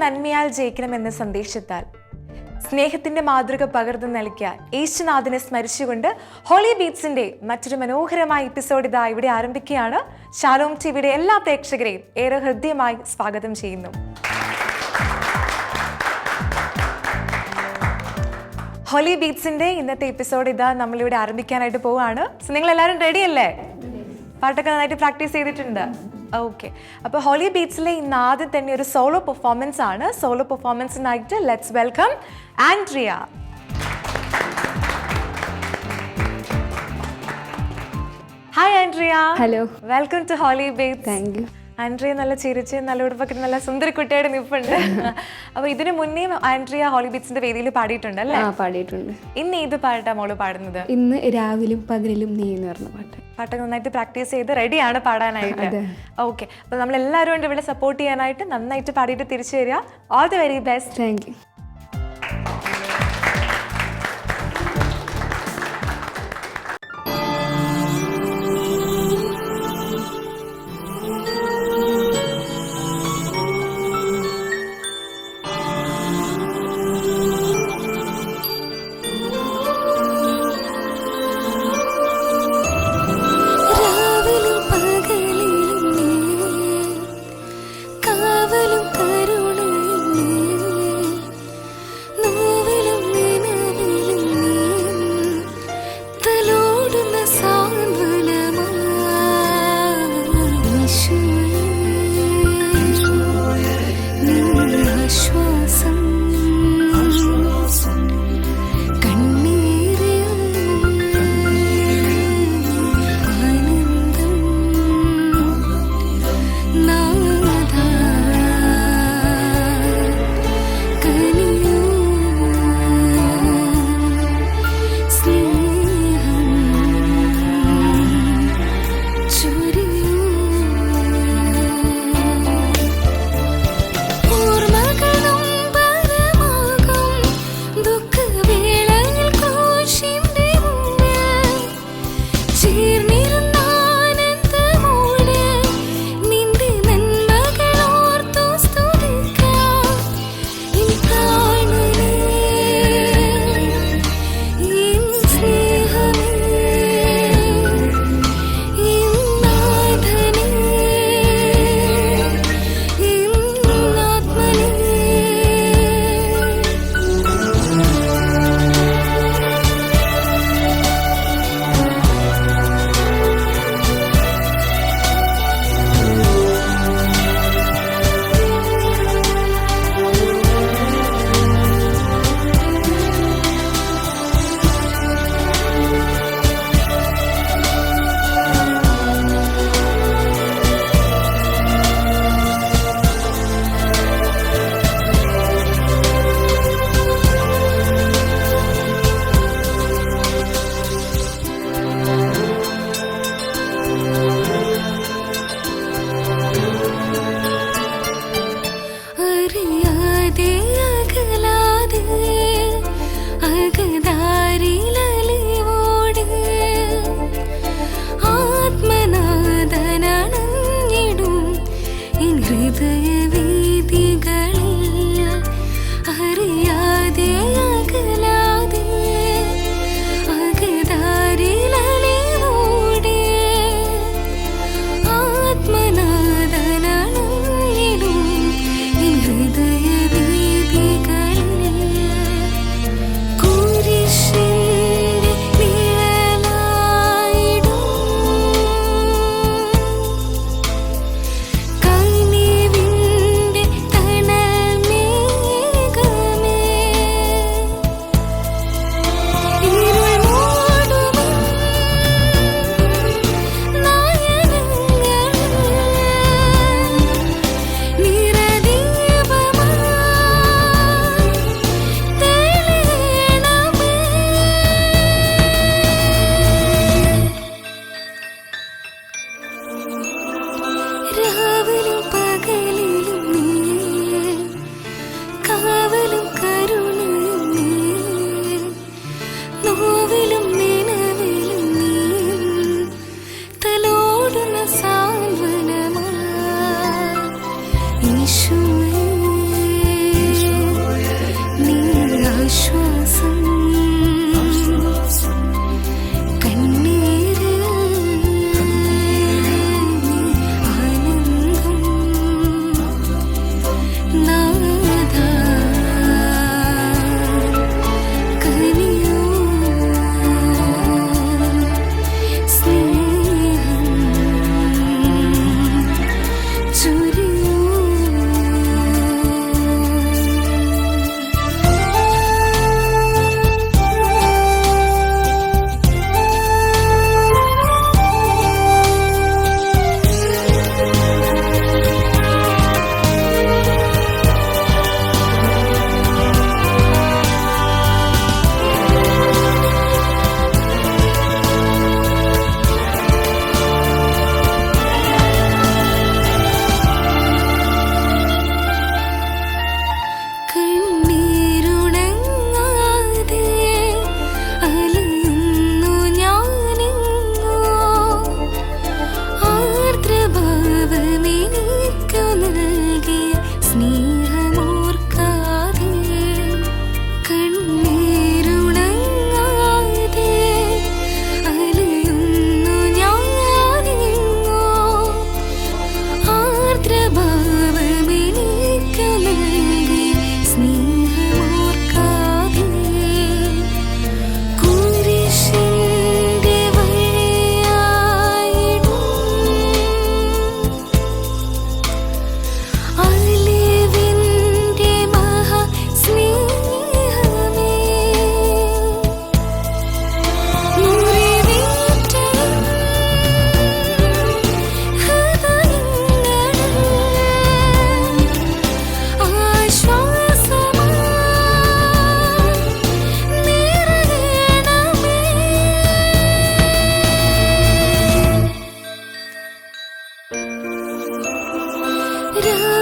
നന്മയാൽ ജയിക്കണമെന്ന സന്ദേശത്താൽ സ്നേഹത്തിന്റെ മാതൃക പകർന്നു നൽകിയ യേശുനാഥനെ സ്മരിച്ചുകൊണ്ട് ഹോളി ബീറ്റ്സിന്റെ മറ്റൊരു മനോഹരമായ എപ്പിസോഡ് ഇതാ ഇവിടെ ആരംഭിക്കുകയാണ്. ഷാലോം ടിവിയുടെ എല്ലാ പ്രേക്ഷകരെയും ഏറെ ഹൃദ്യമായി സ്വാഗതം ചെയ്യുന്നു. ഹോളി ബീറ്റ്സിന്റെ ഇന്നത്തെ എപ്പിസോഡ് ഇതാ നമ്മളിവിടെ ആരംഭിക്കാനായിട്ട് പോവുകയാണ്. സോ നിങ്ങൾ എല്ലാവരും റെഡി അല്ലേ? പാട്ടൊക്കെ നന്നായിട്ട് പ്രാക്ടീസ് ചെയ്തിട്ടുണ്ട്. ഓക്കെ, അപ്പോൾ ഹോളി ബീറ്റ്സിലെ ഇന്ന് ആദ്യം തന്നെ ഒരു സോളോ പെർഫോമൻസ് ആണ്. സോളോ പെർഫോമൻസിനായിട്ട് let's welcome Andrea. Hi Andrea. Hello, welcome to holy Beats. Thank you. Andrea നല്ല ചിരിച്ച് നല്ല ഉടുപ്പൊക്കെ നല്ല സുന്ദരി കുട്ടിയായിട്ട് നിൽപ്പുണ്ട്. അപ്പൊ ഇതിനു മുന്നേ ആൻഡ്രിയ ഹോളി ബീറ്റ്സിന്റെ വേദിയിൽ പാടിയിട്ടുണ്ട് അല്ലേ? പാടിയിട്ടുണ്ട്. ഇന്ന് ഏത് പാട്ടാ മോള് പാടുന്നത്? ഇന്ന് രാവിലും പകലിലും നീ എന്ന് പറഞ്ഞ പാട്ട്. പാട്ടൊക്കെ നന്നായിട്ട് പ്രാക്ടീസ് ചെയ്ത് റെഡിയാണ് പാടാനായിട്ട്. ഓക്കെ, അപ്പൊ നമ്മൾ എല്ലാവരും കൊണ്ട് ഇവിടെ സപ്പോർട്ട് ചെയ്യാനായിട്ട് നന്നായിട്ട് പാടിയിട്ട് തിരിച്ചു വരിക. All the very best. Thank you.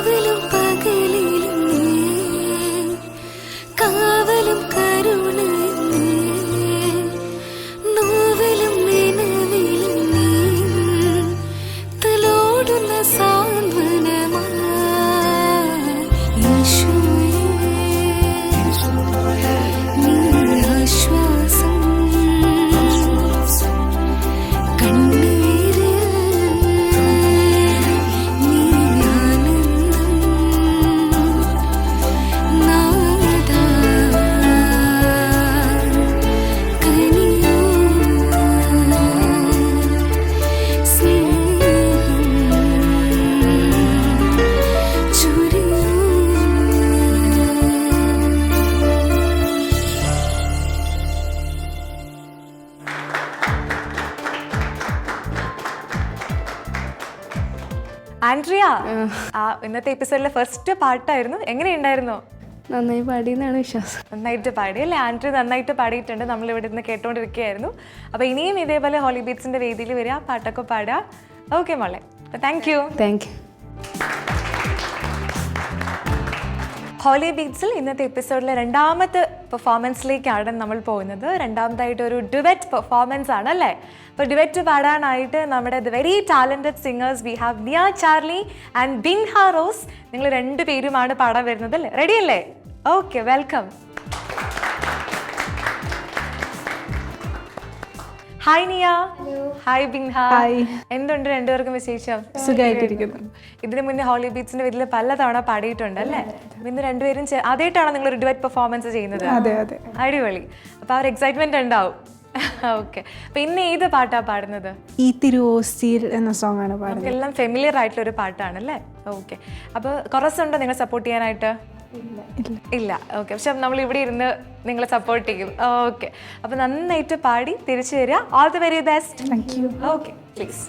രാവിലും പകലിലും നീ, കാവലും കരുണയും നീ, നോവിലും നിലവിലും നീ, തലോടുന്ന സാന്ത്വനമായി ഈശോയേ, നീ ആശ്വാസം കണ്ണീരിൽ, നീ ആനന്ദം നാദാ കനിയോ സ്നേഹം ചൊരിയൂ. ആൻഡ്രിയ, ഇന്നത്തെ എപ്പിസോഡിലെ ഫസ്റ്റ് പാട്ടായിരുന്നു. എങ്ങനെയുണ്ടായിരുന്നു? നന്നായി പാടിയെന്നാണ് വിശ്വാസം. നന്നായിട്ട് പാടി അല്ലേ? ആൻഡ്രി നന്നായിട്ട് പാടിയിട്ടുണ്ട്. നമ്മൾ ഇവിടെ നിന്ന് കേട്ടോണ്ടിരിക്കുകയായിരുന്നു. അപ്പോൾ ഇനിയും ഇതേപോലെ ഹോളി ബീറ്റ്സിന്റെ വേദിയിൽ വരിക, പാട്ടൊക്കെ പാടുക. ഓക്കെ മോളെ, thank you. Thank you. Holy ബീറ്റ്സിൽ ഇന്നത്തെ എപ്പിസോഡിലെ രണ്ടാമത്തെ പെർഫോമൻസിലേക്കാണ് നമ്മൾ പോകുന്നത്. രണ്ടാമതായിട്ട് ഒരു ഡുവറ്റ് പെർഫോമൻസ് ആണ് അല്ലേ? അപ്പോൾ ഡുവറ്റ് പാടാനായിട്ട് നമ്മുടെ very talented singers we have നിയ ചാർലി ആൻഡ് ബിൻഹ റോസ്. നിങ്ങൾ രണ്ടുപേരുമാണ് പാടാൻ വരുന്നത് അല്ലേ? റെഡി അല്ലേ? Okay, welcome. ഹായ് നിയ. ഹായ് ബിൻഹ. എന്തുണ്ട് രണ്ടുപേർക്കും വിശേഷം? സുഖമായിട്ടിരിക്കുന്നു. ഇതിന് മുന്നേ ഹോളി ബീറ്റ്സിന്റെ വീട്ടിൽ പല തവണ പാടിയിട്ടുണ്ട് അല്ലേ? ഇന്ന് രണ്ടുപേരും ആദ്യമായിട്ടാണ് നിങ്ങൾ ഒരു ഡുവറ്റ് പെർഫോമൻസ് ചെയ്യുന്നത്? അതെ അതെ. അടിപൊളി. അപ്പൊ ആ ഒരു എക്സൈറ്റ്മെന്റ് ഉണ്ടാവും. ഓക്കെ, അപ്പൊ ഇന്ന് ഏത് പാട്ടാ പാടുന്നത്? ഈ തിരുവോസ്തിയിൽ എന്ന സോങ് ആണ് പാടുന്നത്. നമുക്കെല്ലാം ഫെമിലിയർ ആയിട്ടുള്ള ഒരു പാട്ടാണ് അല്ലേ? ഓക്കെ, അപ്പൊ കുറച്ച് ഉണ്ടോ നിങ്ങൾ സപ്പോർട്ട് ചെയ്യാനായിട്ട്? ഇല്ല. ഓക്കെ, പക്ഷെ നമ്മൾ ഇവിടെ ഇരുന്ന് നിങ്ങളെ സപ്പോർട്ട് ചെയ്യും. ഓക്കെ, അപ്പൊ നന്നായിട്ട് പാടി തിരിച്ചു വരിക. All the very best. Thank you. Okay, please.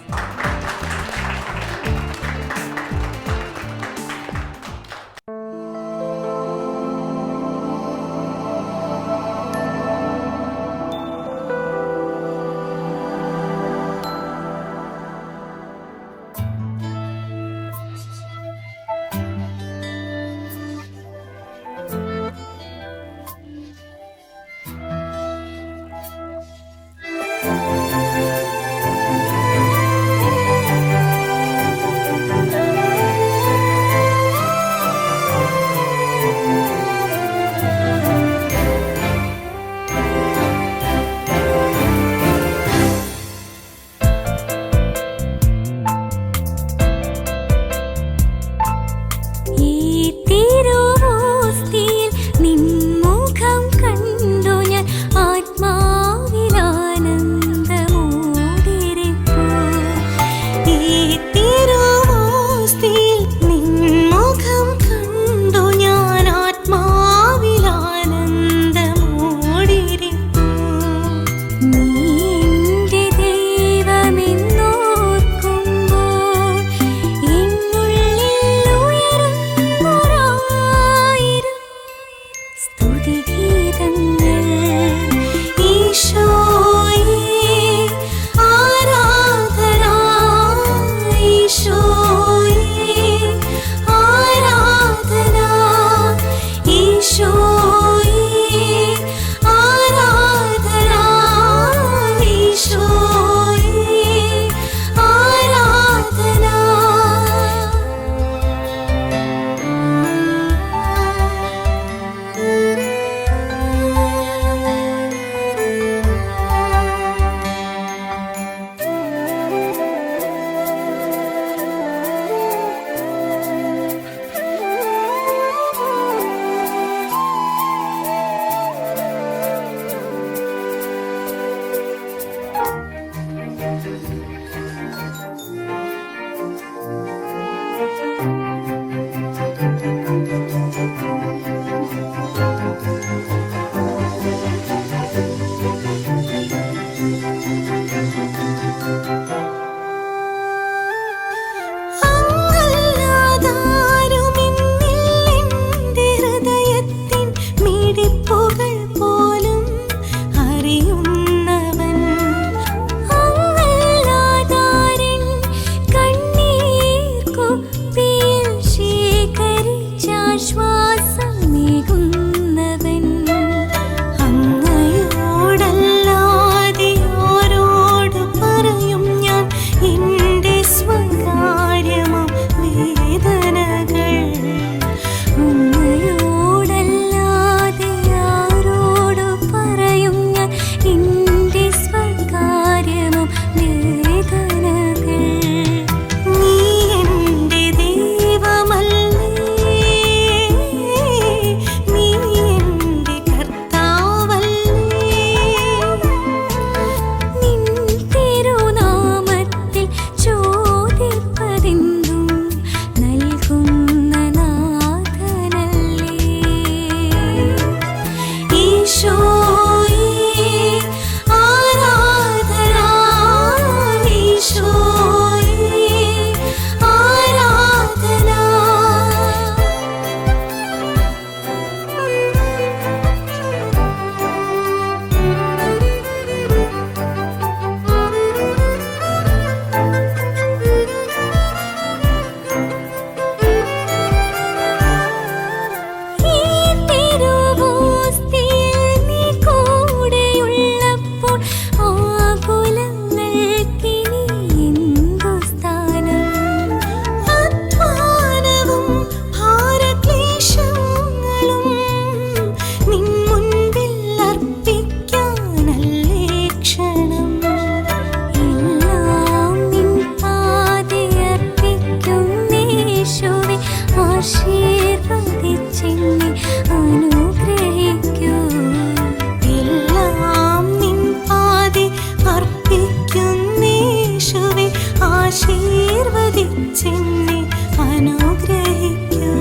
കനിച്ചെന്നെ അനുഗ്രഹിക്കൂ.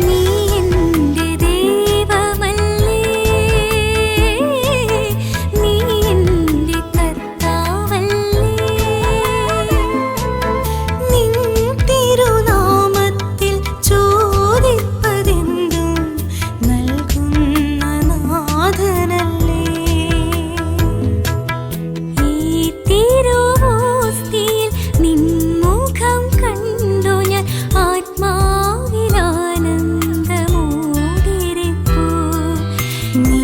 നീ എൻ്റെ ദൈവമല്ലേ, നീ എൻ്റെ കർത്താവല്ലേ. നിൻ തിരുനാമത്തിൽ ചോദിപ്പതെന്തും നൽകുന്ന നാഥനല്ലേ. ഈ തിരുവോസ്തിയിൽ നിൻ മുഖം കണ്ടു ഞാൻ ആത്മാവിലാനന്ദമോടിരിപ്പൂ. നീ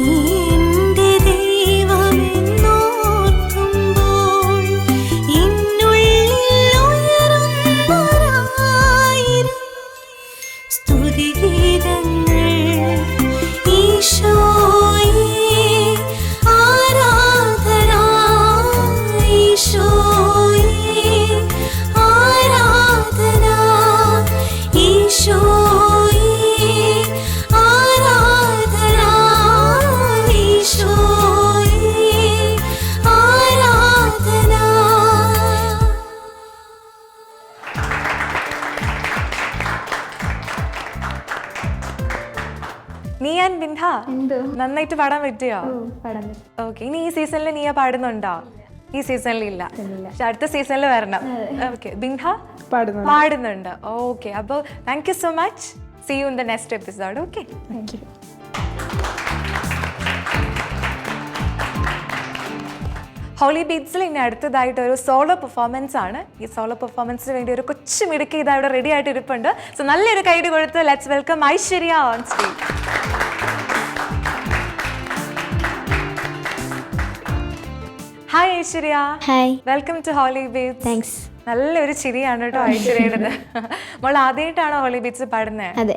എൻ്റെ ദൈവമെന്നോർക്കുമ്പോൾ എന്നുള്ളിൽ ഉയരുന്നൊരായിരം സ്തുതിഗീതങ്ങൾ. ഈശോയേ ആരാധന, ഈശോയേ ആരാധന, ഈശോയേ ആരാധന, ഈശോയേ ആരാധന. നീ ആൻഡ് ബിൻഹ എന്തോ നന്നായിട്ട് പാടാൻ പറ്റിയോ? പാടാൻ ഓക്കെ. ഇനി ഈ സീസണിൽ നീ പാടുന്നുണ്ടോ? ഈ സീസണിൽ ഇല്ല, പക്ഷെ അടുത്ത സീസണിൽ വരണം. ഓക്കെ. ബിൻഹ പാടുന്നു. പാടുന്നുണ്ട്. ഓക്കെ. അപ്പോൾ thank you so much. See you in the next episode. Okay. Thank you. Holy ബീറ്റ്സിൽ ഇനി അടുത്തതായിട്ട് ഒരു സോളോ പെർഫോമൻസ് ആണ്. ഈ സോളോ പെർഫോമൻസിന് വേണ്ടി ഒരു കൊച്ചു മിടുക്കി ഇതാ ഇവിടെ റെഡി ആയിട്ട് ഇരിപ്പുണ്ട്. സോ നല്ലൊരു കൈഡ് കൊടുത്ത് let's welcome Aishwarya on stage. Hi Aishwarya. Hi, welcome to holy beats. Thanks. നല്ലൊരു ചിരിയാണ് കേട്ടോ ഐശ്വര്യയുടേത്. മോൾ ആദ്യമായിട്ടാണോ ഹോളി ബീറ്റ്സ് പാടുന്നത്? അതെ,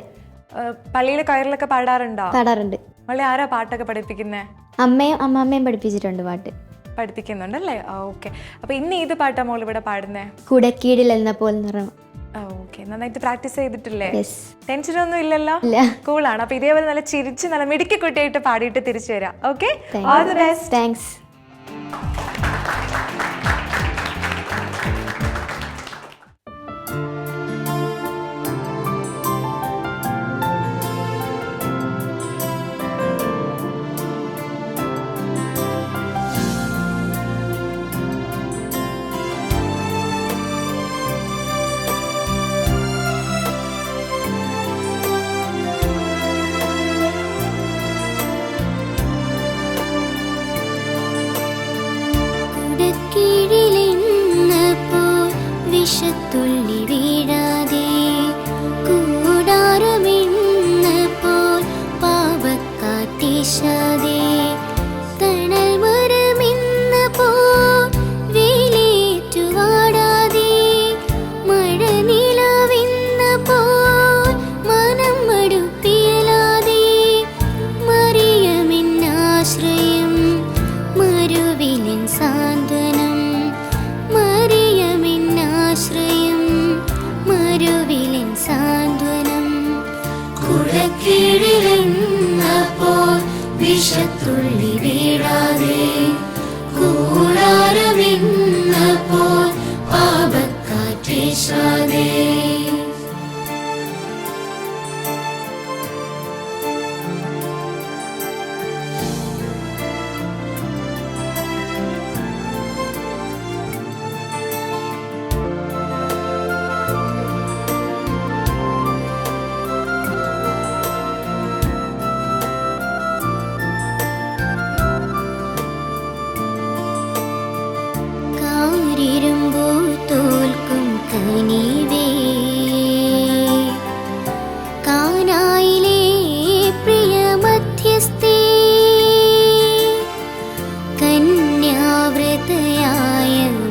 പള്ളിയിലെ കൊയറിലൊക്കെ പാടാറുണ്ടോ? പാടാറുണ്ട്. മോളെ ആരാ പാട്ടൊക്കെ പഠിപ്പിക്കുന്നത്? അമ്മയും അമ്മാമ്മയും പഠിപ്പിച്ചിട്ടുണ്ട് പാട്ട്. പഠിപ്പിക്കുന്നുണ്ടല്ലേ? ഓക്കെ. അപ്പൊ ഇന്ന് ഏത് പാട്ടാ മോൾ ഇവിടെ പാടുന്നേ? കുടക്കീടിൽ എന്നപ്പോൾ എന്ന് പറഞ്ഞു. ഓക്കെ. നന്നായിട്ട് പ്രാക്ടീസ് ചെയ്തിട്ടില്ലേ? യെസ്. ടെൻഷനൊന്നും ഇല്ലല്ലോ? ഇല്ല. കൂളാണ്. അപ്പൊ ഇതേപോലെ നല്ല ചിരിച്ച് നല്ല മിടുക്കി കുട്ടിയായിട്ട് പാടിയിട്ട് തിരിച്ചു വരാം. Okay. All the best. Thanks. കുടക്കീഴിലെന്നപ്പോൾ വിഷത്തുള്ളി വീഴാതെ, കൂടാരമെന്നപ്പോൾ പാപക്കാറ്റീശാതെ, തണൽ മരമെന്നപ്പോൾ വേലേറ്റുവാടാതെ, മഴനിലാവെന്നപ്പോൾ മനം മടുപ്പിയലാതെ, മറിയമെന്നാശ്രയം മരുവിലിൻ സാന്ത്വനം, മറിയമെന്നാശ്രയം മരുവിലിൻ സാന്ത്വനം. കുടക്കീഴിലെന്നപ്പോൾ വിഷത്തുള്ളി വീഴാതെ, കൂടാരമെന്നപ്പോൾ പാപക്കാറ്റീശാതെ. കാരിരുമ്പോ തോൽക്കും കനിവേ, കാനായിലെ പ്രിയ മധ്യസ്ഥേ, കന്യാവ്രതയായ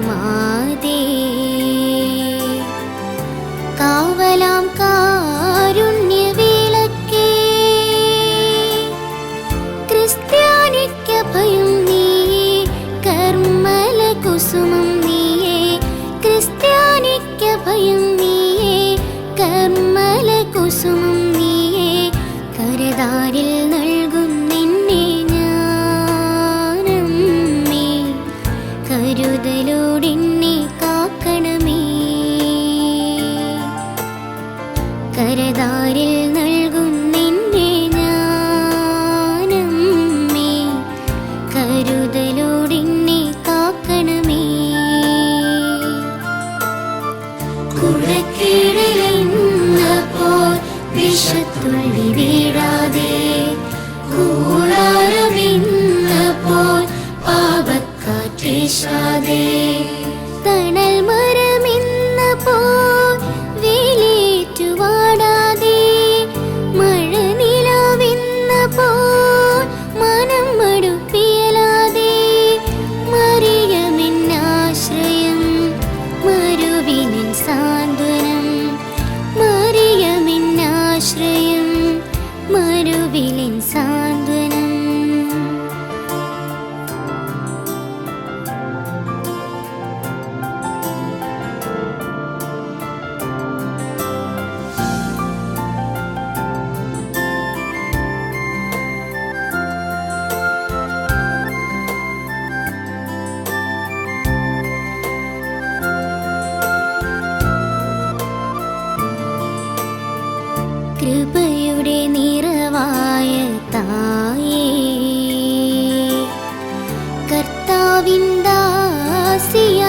മാതേ, കാവലാം കാരുണ്യവിളക്കേ, ക്രിസ്ത്യാനിക്ക് ഭയം നീയേ, കർമ്മല കുസുമം നീയേ, ക്രിസ്ത്യാനിക്ക് ഭയം നീയേ, കർമ്മല കുസുമം നീയേ, കരതാരിൽ നൽകും നിന്നെ ജ്ഞാനമേ, കരുതലോടെന്നെ കാക്കണമേ. കരതാരിൽ നൽകും നിന്നെ ഞാനമ്മേ കരുതലോടിന്നെ കാക്കണമേ കുഴക്കീഴിലെന്നപ്പോൾ വിഷത്തുള്ളി വീഴാതെ കൂടാരമെന്നപ്പോൾ പാപക്കാറ്റേശാതെ തണൽ മരമെന്നപ്പോൾ വേലേറ്റുവാടാതെ മഴ നിലാവെന്നപ്പോൾ മനം മടുപ്പിയലാതെ മറിയമെന്നാശ്രയം മരുവിനിൻ സാന്ത്വനം മറിയമെന്നാശ്രയം മരുവിലിൻ സാന്ത്വനം കൃപയുടെ നിറവായ തായേ കർത്താവിൻ ദാസിയമമ്മേ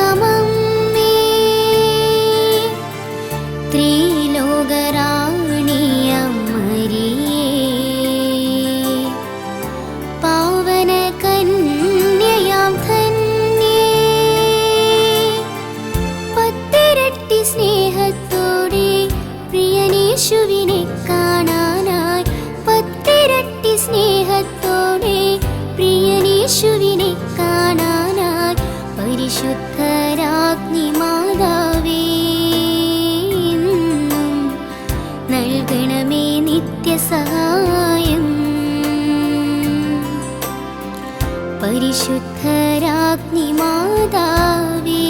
ത്രിലോകറാണിയമ്മരിയേ പാവന കന്യയാം ധന്യേ പത്തിരട്ടി സ്നേഹത്തോടെ പ്രിയനേശുവിനെ കാണാനായി പത്തിരട്ടി സ്നേഹത്തോടെ പ്രിയനേശുവിനെ കാണാനായി പരിശുദ്ധരാജ്ഞി മാതാവേ എന്നും നൽകണമേ നിത്യസഹായം പരിശുദ്ധരാജ്ഞി മാതാവേ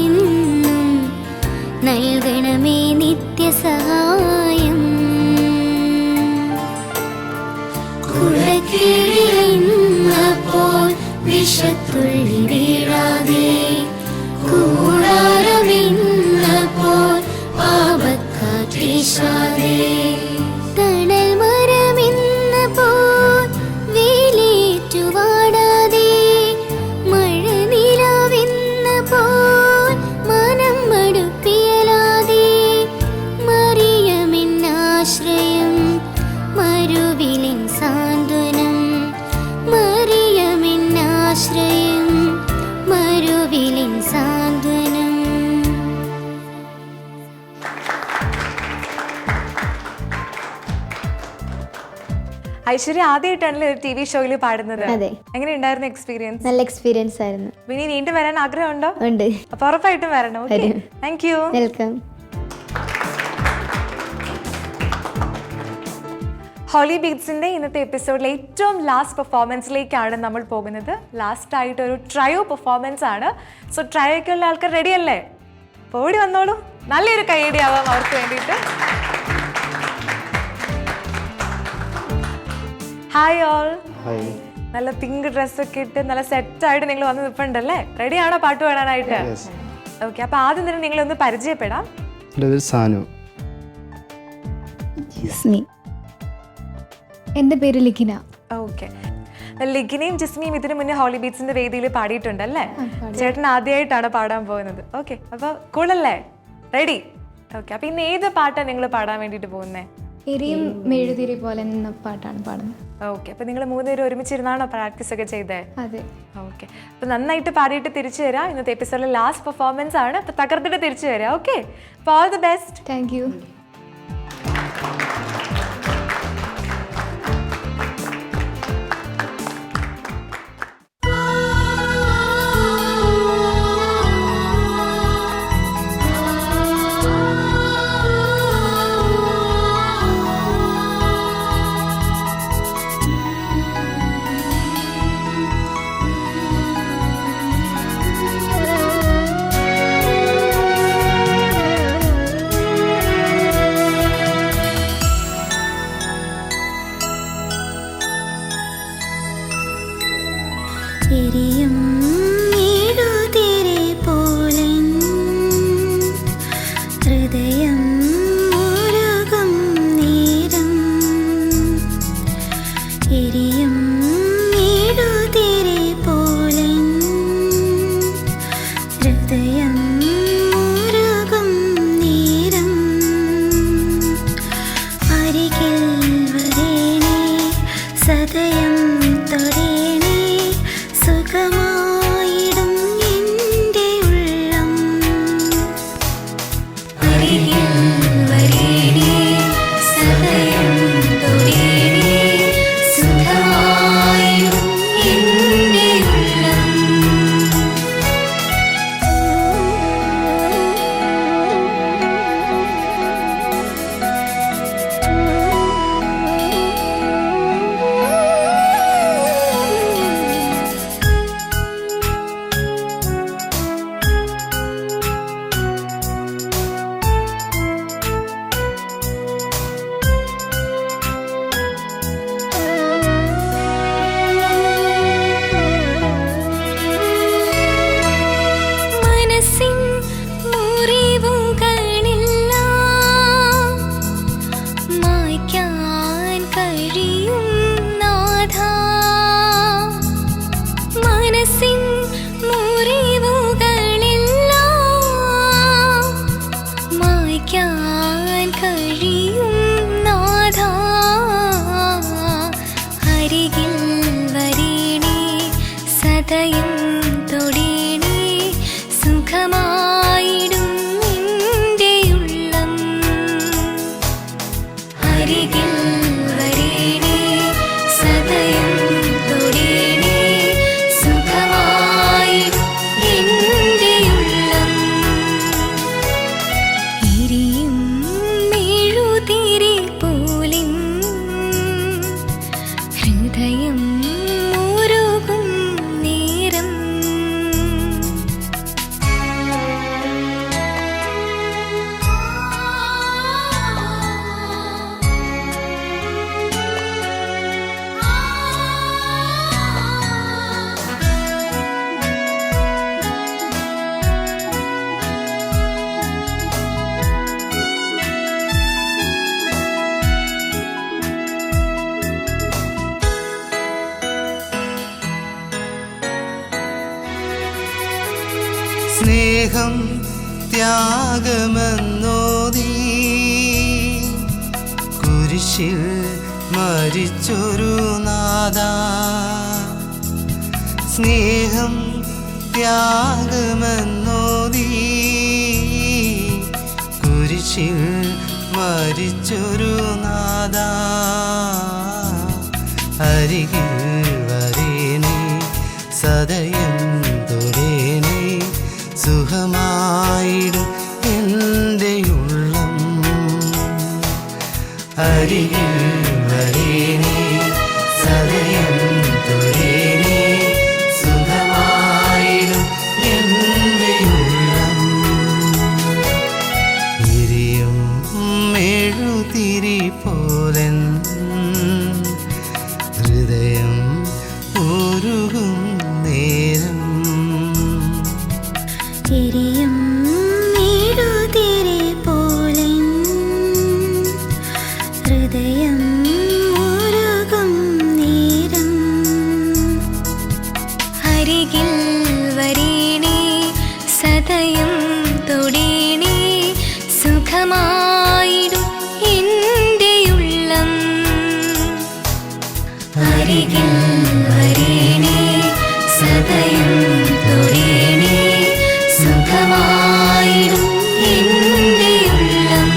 എന്നും നൽകണമേ നിത്യസഹായം കുഴക്കീഴിലെന്നപ്പോൾ വിഷത്തുള്ളി വീഴാതെ കൂടാരമെന്നപ്പോൾ പാപക്കാറ്റേശാതെ തണൽ മരമെന്നപ്പോൾ വേലേറ്റുവാടാതെ മഴ നിലാവെന്നപ്പോൾ മനം മടുപ്പിയലാതെ മറിയമെന്നാശ്രയം മരുവിലിൻ സാന്ത്വനം മറിയമെന്നാശ്രയം മരുവിലിൻ സാന്ത്വനം. ഐശ്വര്യ ആദ്യമായിട്ടാണല്ലേ ഒരു TV ഷോയിൽ പാടുന്നത്? അതെ. എങ്ങനെയുണ്ടായിരുന്നു എക്സ്പീരിയൻസ്? നല്ല എക്സ്പീരിയൻസ് ആയിരുന്നു. ഇനി വീണ്ടും വരാൻ ആഗ്രഹമുണ്ടോ? ഉണ്ട്. അപ്പൊ ഉറപ്പായിട്ടും വരണം. വരും. Thank you. വെൽക്കം. ഹോളി ബീറ്റ്സിന്റെ ഇന്നത്തെ എപ്പിസോഡിലെ ഏറ്റവും ലാസ്റ്റ് പെർഫോമൻസിലേക്കാണ് നമ്മൾ പോകുന്നത്. ലാസ്റ്റ് ആയിട്ട് ഒരു ട്രയോ പെർഫോമൻസ് ആണ്. സോ ട്രയോക്കുള്ള ആൾക്കാർ റെഡി അല്ലേ? ഓടി വന്നോളൂ. നല്ലൊരു കൈയടി ആവാം അവർക്ക് വേണ്ടിയിട്ട്. Hi all. നല്ല പിങ്ക് ഡ്രസ്സൊക്കെ ഇട്ട് നല്ല സെറ്റായിട്ട് നിങ്ങൾ വന്ന് നിൽപ്പുണ്ടല്ലേ? റെഡിയാണോ പാട്ട് പാടാനായിട്ട്? ഓക്കെ, അപ്പൊ ആദ്യം തന്നെ നിങ്ങളൊന്ന് പരിചയപ്പെടാം. സാനു. എൻ്റെ പേര് ലിഖിന. ഓക്കെ, ലിഖിനയും ജിസ്മിയും ഇതിനു മുന്നേ ഹോളി ബീറ്റ്സിന്റെ വേദിയിൽ പാടിയിട്ടുണ്ടല്ലേ? ചേട്ടൻ ആദ്യമായിട്ടാണ് പാടാൻ പോകുന്നത്. ഓക്കെ, അപ്പൊ കൂളല്ലേ? റെഡി? ഓക്കെ, അപ്പൊ ഇന്ന് ഏത് പാട്ടാണ് നിങ്ങൾ പാടാൻ വേണ്ടിയിട്ട് പോകുന്നത്? എരിയും മെഴുതിരി പോലെ എന്ന പാട്ടാണ് പാടുന്നത്. ഓക്കെ, അപ്പൊ നിങ്ങൾ മൂന്നുപേരും ഒരുമിച്ചിരുന്നാണോ പ്രാക്ടീസ് ഒക്കെ ചെയ്തേ? അതെ. ഓക്കെ, അപ്പൊ നന്നായിട്ട് പാടിയിട്ട് തിരിച്ചു വരാം. ഇന്നത്തെ എപ്പിസോഡിലെ ലാസ്റ്റ് പെർഫോമൻസ് ആണ്. അപ്പൊ തകർത്തിട്ട് തിരിച്ചു വരാം. ഓക്കെ, അപ്പൊ all the best. Thank you. എരിയും മെഴുതിരി പോലെൻ ഹൃദയം മുരുക അരികിൽ വരേണേ സദയം തൊടേണേ സുഖമായിടും എൻ്റെ ഉള്ളം. മനസ്സിൻ മുറിവുകളെല്ലാം മായ്ക്കാൻ കഴിയും നാഥാ. മനസ്സിൻ മുറിവുകളെല്ലാം മായ്ക്കാൻ കഴിയും നാഥാ. അരികിൽ വരേണേ സദയം തൊടേണേ സുഖമായിടും എൻ്റെ ഉള്ളം. അരികിൽ വരേണേ സദയം തൊടേണേ സുഖമായിടും എൻ്റെ ഉള്ളം. എരിയും മെഴുതിരി പോലിൻ ഹൃദയം മുരുകും നേരം. സ്നേഹം ത്യാഗമെന്നോദീ കുരിശിൽ മരിച്ചൊരു നാദാ. സ്നേഹം ത്യാഗമെന്നോദീ കുരിശിൽ മരിച്ചൊരു നാദാ. അരികിൽ വരേണേ സദയം തൊടേണേ സുഖമായിടും എൻ്റെ ഉള്ളം. അരികിൽ വരേണേ സദയം തൊടേണേ സുഖമായിടും എൻ്റെ ഉള്ളം. എരിയും മെഴുതിരി പോലൻ ഹൃദയം ഉരുകും നേരം. എരിയും മെഴുതിരി പോലെൻ ഹൃദയം ഉരുകും നേരം. അരികിൽ വരേണേ സദയം തൊടേണേ സുഖമായിടും എൻ്റെ ഉള്ളം. അരികിൽ വരേണേ സദയം തൊടേണേ സുഖമായിടും എൻ്റെ ഉള്ളം.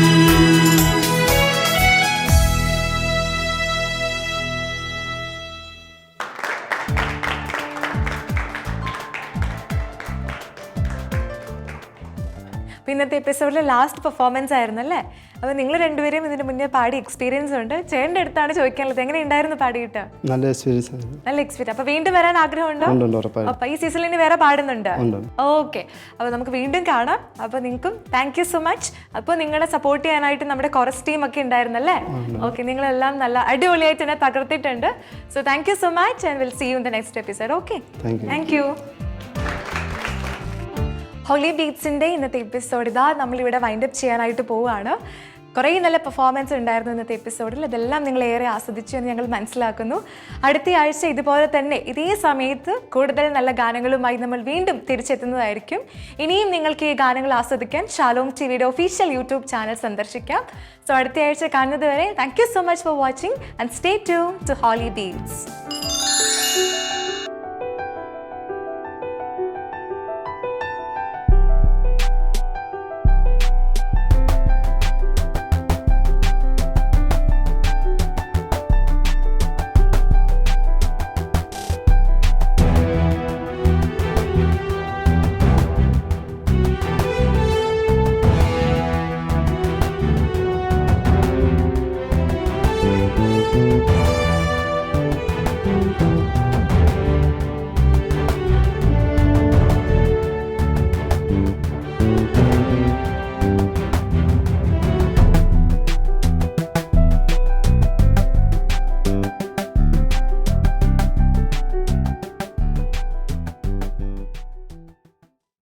അപ്പോൾ ഇന്നത്തെ എപ്പിസോഡിലെ ലാസ്റ്റ് പെർഫോമൻസ് ആയിരുന്നു അല്ലേ? അപ്പോൾ നിങ്ങൾ രണ്ടുപേരും ഇതിന് മുന്നേ പാടി എക്സ്പീരിയൻസ് ഉണ്ട്. ചേട്ടൻ്റെ അടുത്താണ് ചോദിക്കാനുള്ളത്, എങ്ങനെ ഉണ്ടായിരുന്നു പാടിയിട്ട്? നല്ല എക്സ്പീരിയൻസ് ആയിരുന്നു. നല്ല എക്സ്പീരിയൻസ്. അപ്പോൾ വീണ്ടും വരാൻ ആഗ്രഹമുണ്ടോ? അപ്പോൾ ഈ സീസണിൽ ഇനി വേറെ പാടുന്നുണ്ട്? ഓക്കെ, അപ്പോൾ നമുക്ക് വീണ്ടും കാണാം. അപ്പോൾ നിങ്ങൾക്കും താങ്ക് യു സോ മച്ച്. അപ്പോൾ നിങ്ങളെ സപ്പോർട്ട് ചെയ്യാനായിട്ട് നമ്മുടെ കോറസ് ടീം ഒക്കെ ഉണ്ടായിരുന്നല്ലേ? ഓക്കെ, നിങ്ങളെല്ലാം നല്ല അടിപൊളിയായിട്ട് തന്നെ തകർത്തിട്ടുണ്ട്. So thank you so much and will see you in the next episode. Okay, thank you. Holy ബീറ്റ്സിൻ്റെ ഇന്നത്തെ എപ്പിസോഡ് ഇതാ നമ്മളിവിടെ വൈൻഡപ്പ് ചെയ്യാനായിട്ട് പോവുകയാണ്. കുറേ നല്ല പെർഫോമൻസ് ഉണ്ടായിരുന്നു ഇന്നത്തെ എപ്പിസോഡിൽ. അതെല്ലാം നിങ്ങൾ ഏറെ ആസ്വദിച്ചു എന്ന് ഞങ്ങൾ മനസ്സിലാക്കുന്നു. അടുത്ത ആഴ്ച ഇതുപോലെ തന്നെ ഇതേ സമയത്ത് കൂടുതൽ നല്ല ഗാനങ്ങളുമായി നമ്മൾ വീണ്ടും തിരിച്ചെത്തുന്നതായിരിക്കും. ഇനിയും നിങ്ങൾക്ക് ഈ ഗാനങ്ങൾ ആസ്വദിക്കാൻ ഷാലോം ടിവിയുടെ ഒഫീഷ്യൽ യൂട്യൂബ് ചാനൽ സന്ദർശിക്കാം. സോ അടുത്ത ആഴ്ച കാണുന്നത് വരെ thank you so much for watching and stay tune to holy beats.